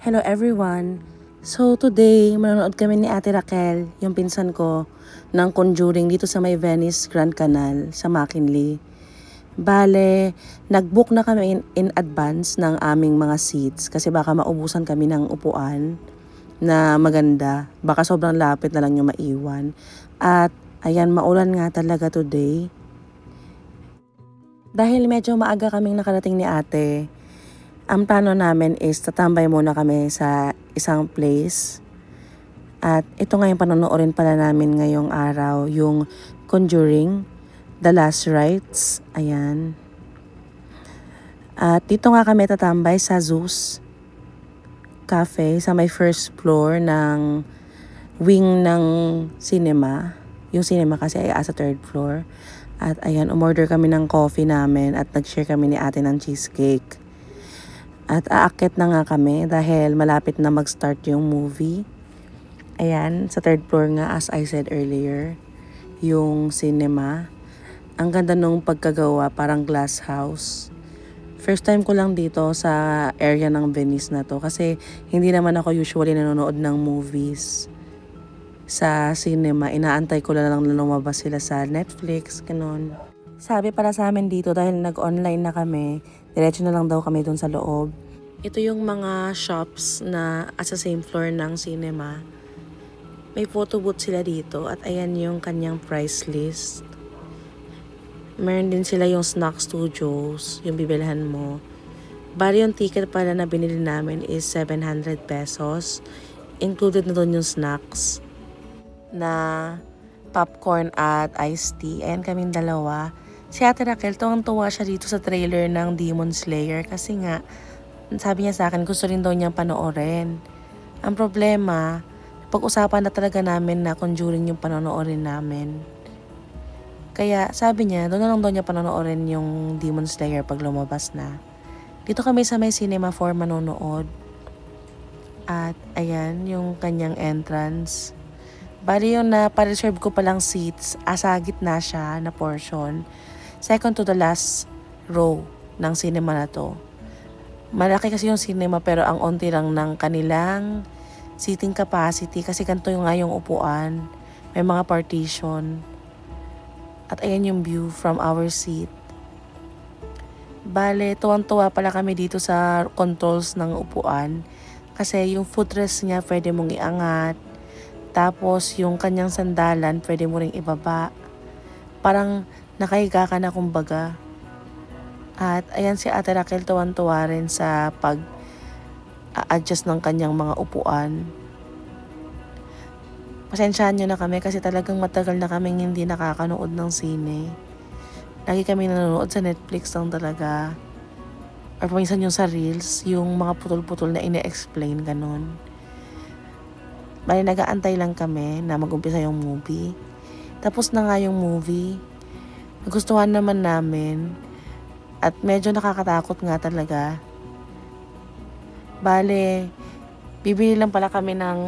Hello everyone! So today, manonood kami ni Ate Raquel, yung pinsan ko, ng Conjuring dito sa may Venice Grand Canal sa McKinley. Bale, nag-book na kami in advance ng aming mga seats kasi baka maubusan kami ng upuan na maganda. Baka sobrang lapit na lang yung maiwan. At ayan, maulan nga talaga today. Dahil medyo maaga kaming nakarating ni ate, ang plano namin is tatambay muna kami sa isang place. At ito nga yung panonoodin pala namin ngayong araw, yung Conjuring, The Last Rites. Ayan. At dito nga kami tatambay sa Zeus Cafe sa may first floor ng wing ng cinema. Yung cinema kasi ay sa third floor. At ayan, umorder kami ng coffee namin at nag-share kami ni ate ng cheesecake. At aakit na nga kami dahil malapit na mag-start yung movie. Ayan, sa third floor nga as I said earlier, yung cinema. Ang ganda nung pagkagawa, parang glass house. First time ko lang dito sa area ng Venice na to kasi hindi naman ako usually nanonood ng movies sa cinema. Inaantay ko lang na lumabas sila sa Netflix, ganun. Sabi para sa amin dito dahil nag-online na kami, diretso na lang daw kami dun sa loob. Ito yung mga shops na at sa same floor ng cinema. May photo booth sila dito at ayan yung kanyang price list. Meron din sila yung snack studios, yung bibilhan mo. Bali yung ticket pala na binili namin is 700 pesos. Included na doon yung snacks na popcorn at iced tea. Ayan kaming dalawa. Si Ate Raquel, tuwang-tuwa siya dito sa trailer ng Demon Slayer kasi nga, sabi niya sa akin, gusto rin daw niyang panoorin. Ang problema, pag-usapan na talaga namin na Conjuring yung panonoorin namin. Kaya sabi niya, doon na lang daw niya panonoorin yung Demon Slayer pag lumabas na. Dito kami sa may Cinema 4 manonood. At ayan, yung kanyang entrance. Bali yung na-reserve ko palang seats, asa gitna siya na portion. Second to the last row ng cinema na to. Malaki kasi yung cinema pero ang onti lang ng kanilang seating capacity kasi ganito yung nga yung upuan. May mga partition. At ayan yung view from our seat. Bale, tuwang-tuwa pala kami dito sa controls ng upuan. Kasi yung footrest niya pwede mong iangat. Tapos yung kanyang sandalan pwede mo ring ibaba. Parang nakahiga ka na kumbaga. At ayan si Ate Raquel tuwan-tuwa rin sa pag-adjust ng kanyang mga upuan. Pasensyahan nyo na kami kasi talagang matagal na kaming hindi nakakanood ng sine. Lagi kami nanonood sa Netflix lang talaga. Or paminsan yung sa Reels, yung mga putol-putol na ine-explain, ganun. Bali, nag-aantay lang kami na mag-umpisa yung movie. Tapos na nga yung movie. Nagustuhan naman namin. At medyo nakakatakot nga talaga. Bale, bibili lang pala kami ng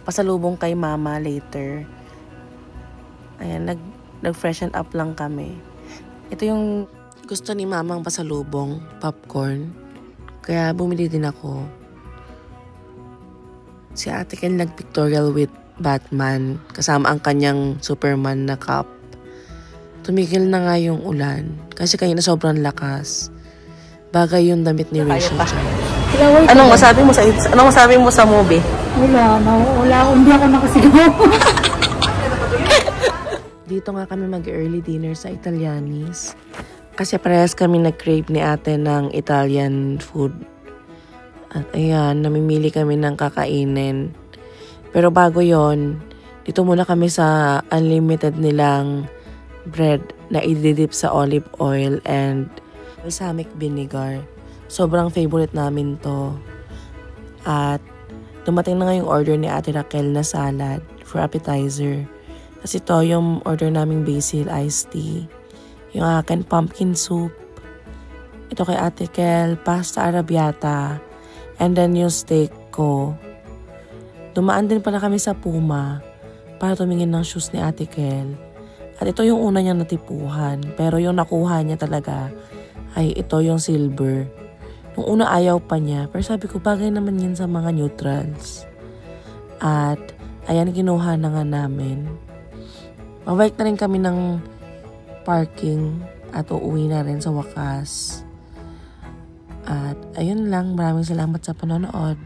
pasalubong kay mama later. Ayan, nag-freshen up lang kami. Ito yung gusto ni mamang pasalubong, popcorn. Kaya bumili din ako. Si Ate Ken nag-pictorial with Batman kasama ang kanyang Superman na cup. Tumigil na nga yung ulan kasi kanina sobrang lakas. Bagay yung damit ni Rachel dyan. Anong masabi mo sa movie? Wala, hindi ako nakasigaw. Dito nga kami mag-early dinner sa Italianis. Kasi parehas kami nag-crave ni ate ng Italian food. At ayan, namimili kami ng kakainin. Pero bago yon, dito muna kami sa unlimited nilang bread na ididip sa olive oil and balsamic vinegar. Sobrang favorite namin to. At dumating na nga yung order ni Ate Raquel na salad for appetizer. Kasi ito yung order naming basil iced tea. Yung akin pumpkin soup. Ito kay Ate Kel, pasta arrabbiata. And then yung steak ko. Dumaan din pala kami sa Puma para tumingin ng shoes ni Ate Kel. At ito yung una niyang natipuhan. Pero yung nakuha niya talaga ay ito yung silver. Nung una ayaw pa niya, pero sabi ko bagay naman yan sa mga neutrals. At ayan, kinuha na nga namin. Mabalik na rin kami ng parking at uuwi na rin sa wakas. At ayun lang, maraming salamat sa panonood.